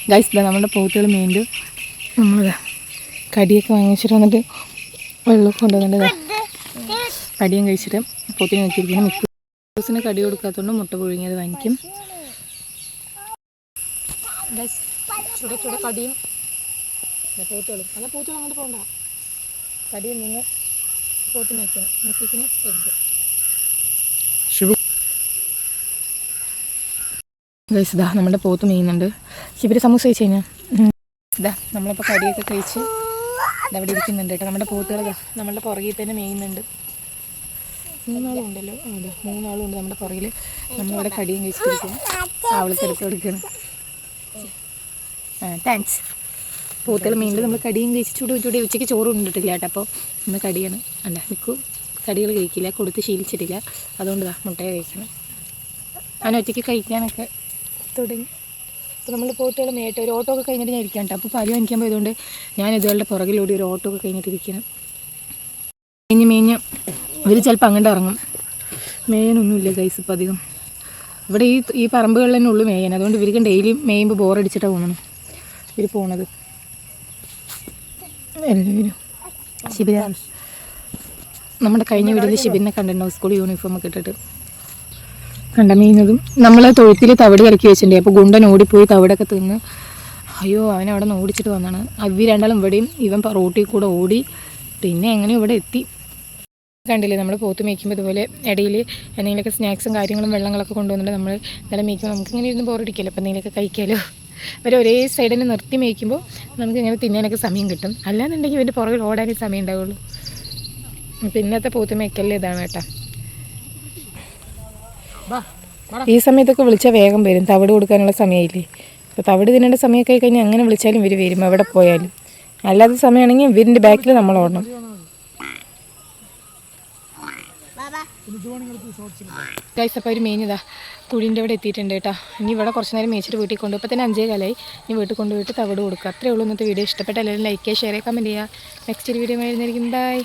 Guys ഇതാ നമ്മുടെ പോത്തുകൾ മെയിൻ്റെ നമ്മൾ കടിയൊക്കെ വാങ്ങിച്ചിട്ട് വന്നിട്ട് വെള്ളമൊക്കെ കൊണ്ടുവന്നിട്ട് കടിയും കഴിച്ചിട്ട് പോത്തിന് നോക്കിയിരിക്കണം. മിക്ക ദിവസത്തിന് കടി കൊടുക്കാത്തതുകൊണ്ട് മുട്ട പുഴുങ്ങിയത് വാങ്ങിക്കും. ചുട ചുട കടിയും പോത്തുകളും അല്ല പോത്തുകൾ അങ്ങോട്ട് പോകണ്ട. കടിയും നിങ്ങൾ പോത്തിന് വയ്ക്കണം. മുട്ടിക്കിന് എഗ്ഗ് ഗൈസ് ഇതാ നമ്മുടെ പോത്ത് മെയ്യുന്നുണ്ട്. ശിബിര സമൂസ കഴിച്ച് കഴിഞ്ഞാൽ ഇതാ നമ്മളിപ്പോൾ കടിയൊക്കെ കഴിച്ച് ഇതവിടെ ഇരിക്കുന്നുണ്ട് കേട്ടോ. നമ്മുടെ പോത്തുകൾ നമ്മളുടെ പുറകിൽ തന്നെ മെയ്യുന്നുണ്ട്. 3 ആളും ഉണ്ടല്ലോ. അതെ 3 ആളും ഉണ്ട് നമ്മുടെ പുറകിൽ. നമ്മളിവിടെ കടിയും കഴിച്ചിട്ടിരിക്കണം. അവൾക്ക് എടുത്ത് കൊടുക്കണം. താങ്ക്സ്. പോത്തുകൾ മെയിനിൽ നമ്മൾ കടിയും കഴിച്ച് ചൂട് ഉച്ചയ്ക്ക് ചോറ് കൊണ്ടിട്ടില്ല കേട്ടോ. അപ്പോൾ നമ്മൾ കടിയാണ് അല്ല മിക്കു കടികൾ കഴിക്കില്ല, കൊടുത്ത് ശീലിച്ചിട്ടില്ല. അതുകൊണ്ട് മുട്ടയെ കഴിക്കണം. അവൻ ഒറ്റയ്ക്ക് കഴിക്കാനൊക്കെ തുടങ്ങി. അപ്പോൾ നമ്മൾ പോത്തുകൾ മേട്ട് ഒരു ഓട്ടോ ഒക്കെ കഴിഞ്ഞിട്ട് ഞാൻ ഇരിക്കാം കേട്ടോ. അപ്പോൾ പാല് വാങ്ങിക്കാൻ പോയതുകൊണ്ട് ഞാൻ ഇതുകളുടെ പുറകിലൂടെ ഒരു ഓട്ടോ ഒക്കെ കഴിഞ്ഞിട്ടിരിക്കണം. മേഞ്ഞ് ഇവർ ചിലപ്പോൾ അങ്ങോട്ട് ഇറങ്ങും. മേയാനൊന്നുമില്ല ഗൈസ് ഇപ്പം അധികം. ഇവിടെ ഈ പറമ്പുകളിൽ തന്നെ ഉള്ളു മേയാൻ. അതുകൊണ്ട് ഇവർക്ക് ഡെയിലി മേയുമ്പോൾ ബോറടിച്ചിട്ടാണ് തോന്നണം ഇവർ പോണത്. എല്ലാവരും ശിബിര നമ്മുടെ കഴിഞ്ഞ വീട്ടിൽ ശിബിരിനെ കണ്ടിട്ടുണ്ടാവും സ്കൂൾ യൂണിഫോം ഒക്കെ ഇട്ടിട്ട് കണ്ട മീനതും. നമ്മൾ തൊഴുത്തിൽ തവിട് ഇറക്കി വെച്ചിട്ടുണ്ട്. അപ്പോൾ ഗുണ്ടൻ ഓടിപ്പോയി തവിടൊക്കെ തിന്ന് അയ്യോ അവനവിടെ നിന്ന് ഓടിച്ചിട്ട് വന്നാണ്. അവർ രണ്ടാളും ഇവിടെയും ഇവൻ റോട്ടിൽ കൂടെ ഓടി പിന്നെ എങ്ങനെ ഇവിടെ എത്തി. കണ്ടില്ലേ നമ്മൾ പോത്ത് മേയ്ക്കുമ്പോൾ ഇതുപോലെ ഇടയിൽ എന്തെങ്കിലുമൊക്കെ സ്നാക്സും കാര്യങ്ങളും വെള്ളങ്ങളൊക്കെ കൊണ്ടുവന്നിട്ട് നമ്മൾ ഇന്നലെ മേയ്ക്കുമ്പോൾ നമുക്കിങ്ങനെ ഇരുന്ന് ബോറടിക്കില്ല. അപ്പോൾ എന്തെങ്കിലുമൊക്കെ കഴിക്കാമല്ലോ. അവർ ഒരേ സൈഡിൽ നിർത്തി മേയ്ക്കുമ്പോൾ നമുക്കിങ്ങനെ തിന്നാനൊക്കെ സമയം കിട്ടും. അല്ലാന്നുണ്ടെങ്കിൽ ഇവൻ്റെ പുറകിൽ ഓടാനേ സമയം ഉണ്ടാവുള്ളൂ. അപ്പോൾ ഇന്നത്തെ പോത്ത് മേയ്ക്കല്ലേ ഇതാണ് കേട്ടോ. ഈ സമയത്തൊക്കെ വിളിച്ചാൽ വേഗം വരും. തവിട് കൊടുക്കാനുള്ള സമയമില്ലേ. അപ്പോൾ തവിട് തിന്നേണ്ട സമയമൊക്കെ ആയി കഴിഞ്ഞാൽ അങ്ങനെ വിളിച്ചാലും ഇവർ വരും എവിടെ പോയാലും. അല്ലാത്ത സമയമാണെങ്കിൽ ഇവരിൻ്റെ ബാക്കിൽ നമ്മൾ ഓടണം. ഗൈസ് അപ്പോൾ അവർ മേഞ്ഞതാ കുഴിൻ്റെ അവിടെ എത്തിയിട്ടുണ്ട് കേട്ടോ. ഇനി ഇവിടെ കുറച്ച് നേരം മേച്ചിട്ട് വീട്ടിൽ കൊണ്ടുപോയി. ഇപ്പോൾ തന്നെ 5 കാലമായി. ഇനി വീട്ടിൽ കൊണ്ടുപോയിട്ട് തവിട് കൊടുക്കുക. അത്രയേ ഉള്ളൂ ഇന്നത്തെ വീഡിയോ. ഇഷ്ടപ്പെട്ട എല്ലാവരും ലൈക്ക് ചെയ്യുക, ഷെയർ ചെയ്യുക, കമൻറ്റ് ചെയ്യുക. നെക്സ്റ്റ് ഒരു വീഡിയോ വരുന്നതായിരിക്കും. ബൈ.